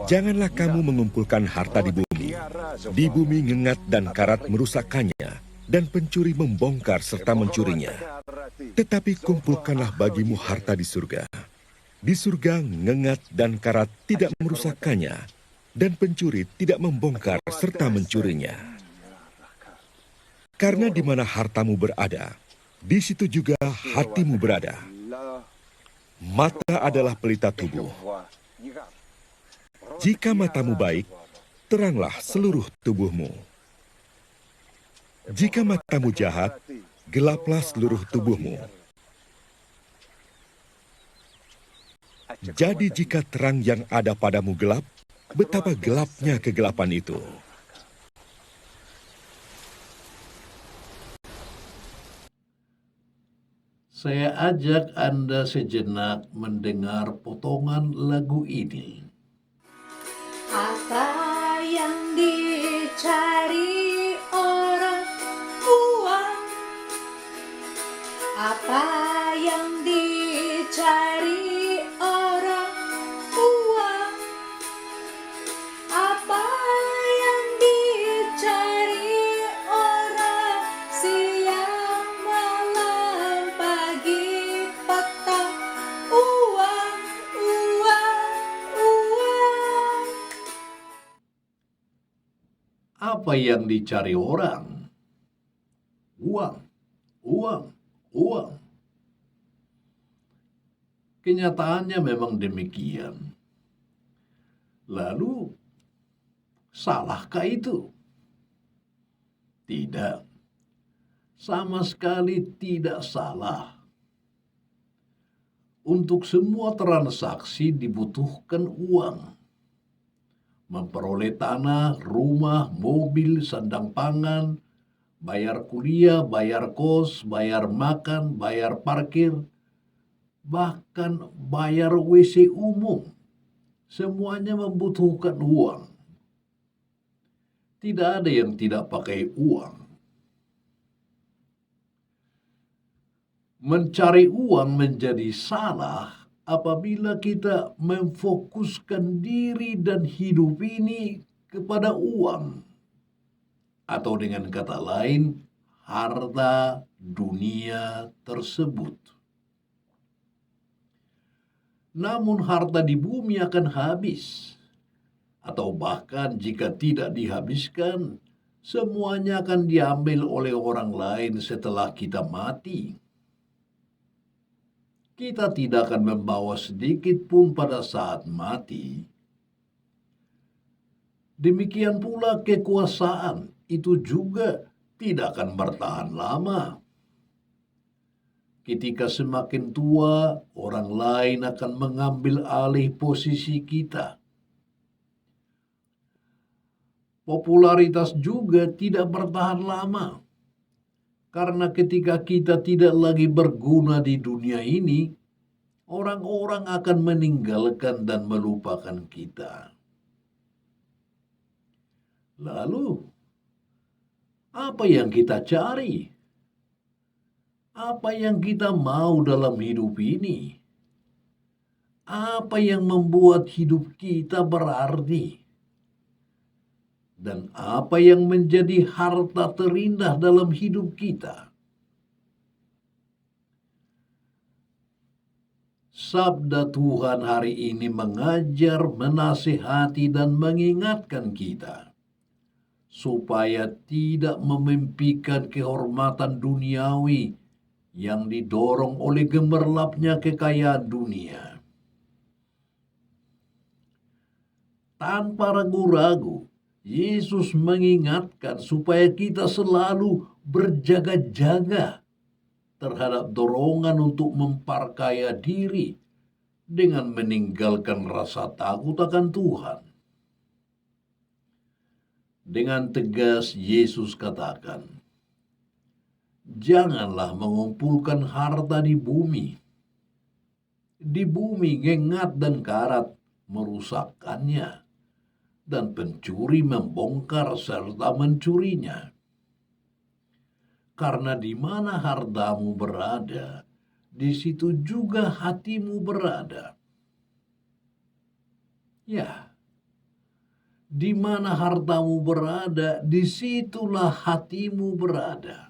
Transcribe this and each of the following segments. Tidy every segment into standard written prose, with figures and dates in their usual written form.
Janganlah kamu mengumpulkan harta di bumi. Di bumi ngengat dan karat merusakkannya, dan pencuri membongkar serta mencurinya. Tetapi kumpulkanlah bagimu harta di surga. Di surga ngengat dan karat tidak merusakkannya, dan pencuri tidak membongkar serta mencurinya. Karena di mana hartamu berada, di situ juga hatimu berada. Mata adalah pelita tubuh. Jika matamu baik, teranglah seluruh tubuhmu. Jika matamu jahat, gelaplah seluruh tubuhmu. Jadi jika terang yang ada padamu gelap, betapa gelapnya kegelapan itu. Saya ajak Anda sejenak mendengar potongan lagu ini. Apa yang dicari orang? Uang. Apa yang dicari orang? Uang. Apa yang dicari orang? Siang, malam, pagi, petang. Uang, uang, uang. Apa yang dicari orang? Uang, uang, uang. Kenyataannya memang demikian. Lalu, salahkah itu? Tidak. Sama sekali tidak salah. Untuk semua transaksi dibutuhkan uang. Memperoleh tanah, rumah, mobil, sandang pangan, bayar kuliah, bayar kos, bayar makan, bayar parkir, bahkan bayar WC umum. Semuanya membutuhkan uang. Tidak ada yang tidak pakai uang. Mencari uang menjadi salah apabila kita memfokuskan diri dan hidup ini kepada uang. Atau dengan kata lain, harta dunia tersebut. Namun harta di bumi akan habis. Atau bahkan jika tidak dihabiskan, semuanya akan diambil oleh orang lain setelah kita mati. Kita tidak akan membawa sedikit pun pada saat mati. Demikian pula kekuasaan itu juga tidak akan bertahan lama. Ketika semakin tua, orang lain akan mengambil alih posisi kita. Popularitas juga tidak bertahan lama. Karena ketika kita tidak lagi berguna di dunia ini, orang-orang akan meninggalkan dan melupakan kita. Lalu, apa yang kita cari? Apa yang kita mau dalam hidup ini? Apa yang membuat hidup kita berarti? Dan apa yang menjadi harta terindah dalam hidup kita? Sabda Tuhan hari ini mengajar, menasihati, dan mengingatkan kita supaya tidak memimpikan kehormatan duniawi yang didorong oleh gemerlapnya kekayaan dunia. Tanpa ragu-ragu, Yesus mengingatkan supaya kita selalu berjaga-jaga terhadap dorongan untuk memperkaya diri dengan meninggalkan rasa takut akan Tuhan. Dengan tegas Yesus katakan, janganlah mengumpulkan harta di bumi. Di bumi ngengat dan karat merusakkannya, dan pencuri membongkar serta mencurinya. Karena di mana hartamu berada, di situ juga hatimu berada. Ya, Di mana hartamu berada, disitulah hatimu berada.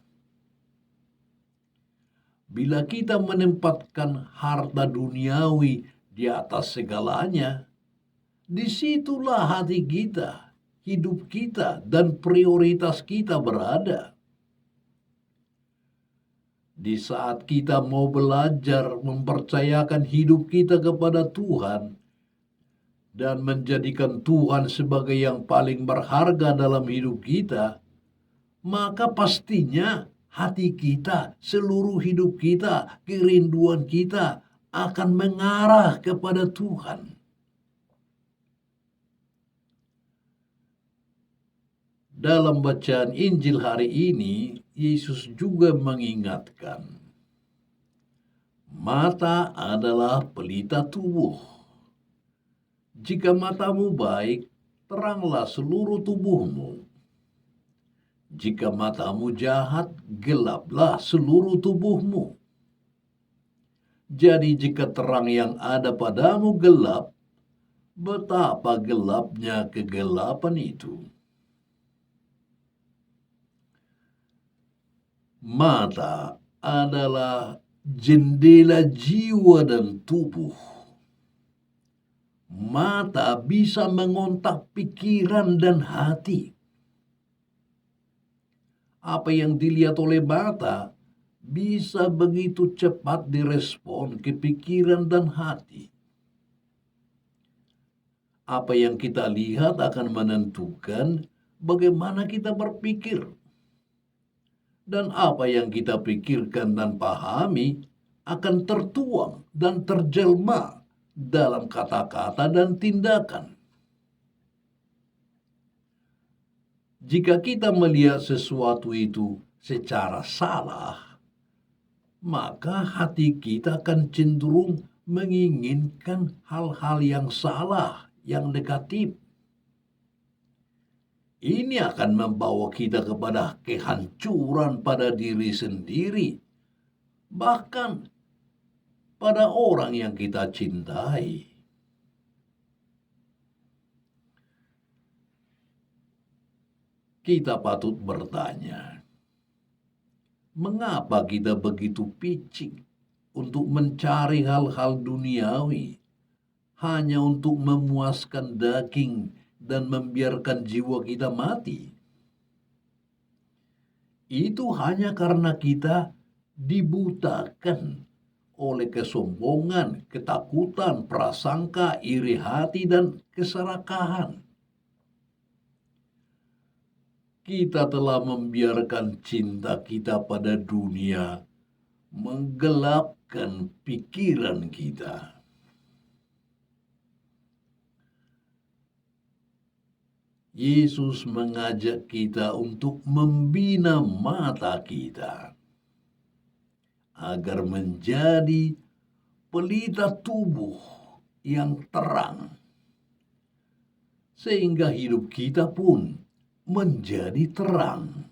Bila kita menempatkan harta duniawi di atas segalanya, disitulah hati kita, hidup kita, dan prioritas kita berada. Di saat kita mau belajar mempercayakan hidup kita kepada Tuhan dan menjadikan Tuhan sebagai yang paling berharga dalam hidup kita, maka pastinya hati kita, seluruh hidup kita, kerinduan kita akan mengarah kepada Tuhan. Dalam bacaan Injil hari ini, Yesus juga mengingatkan, mata adalah pelita tubuh. Jika matamu baik, teranglah seluruh tubuhmu. Jika matamu jahat, gelaplah seluruh tubuhmu. Jadi jika terang yang ada padamu gelap, betapa gelapnya kegelapan itu. Mata adalah jendela jiwa dan tubuh. Mata bisa mengontak pikiran dan hati. Apa yang dilihat oleh mata bisa begitu cepat direspon ke pikiran dan hati. Apa yang kita lihat akan menentukan bagaimana kita berpikir. Dan apa yang kita pikirkan dan pahami akan tertuang dan terjelma dalam kata-kata dan tindakan. Jika kita melihat sesuatu itu secara salah, maka hati kita akan cenderung menginginkan hal-hal yang salah, yang negatif. Ini akan membawa kita kepada kehancuran pada diri sendiri, bahkan pada orang yang kita cintai. Kita patut bertanya, mengapa kita begitu picik untuk mencari hal-hal duniawi hanya untuk memuaskan daging dan membiarkan jiwa kita mati? Itu hanya karena kita dibutakan oleh kesombongan, ketakutan, prasangka, iri hati, dan keserakahan. Kita telah membiarkan cinta kita pada dunia menggelapkan pikiran kita. Yesus mengajak kita untuk membina mata kita agar menjadi pelita tubuh yang terang, sehingga hidup kita pun menjadi terang.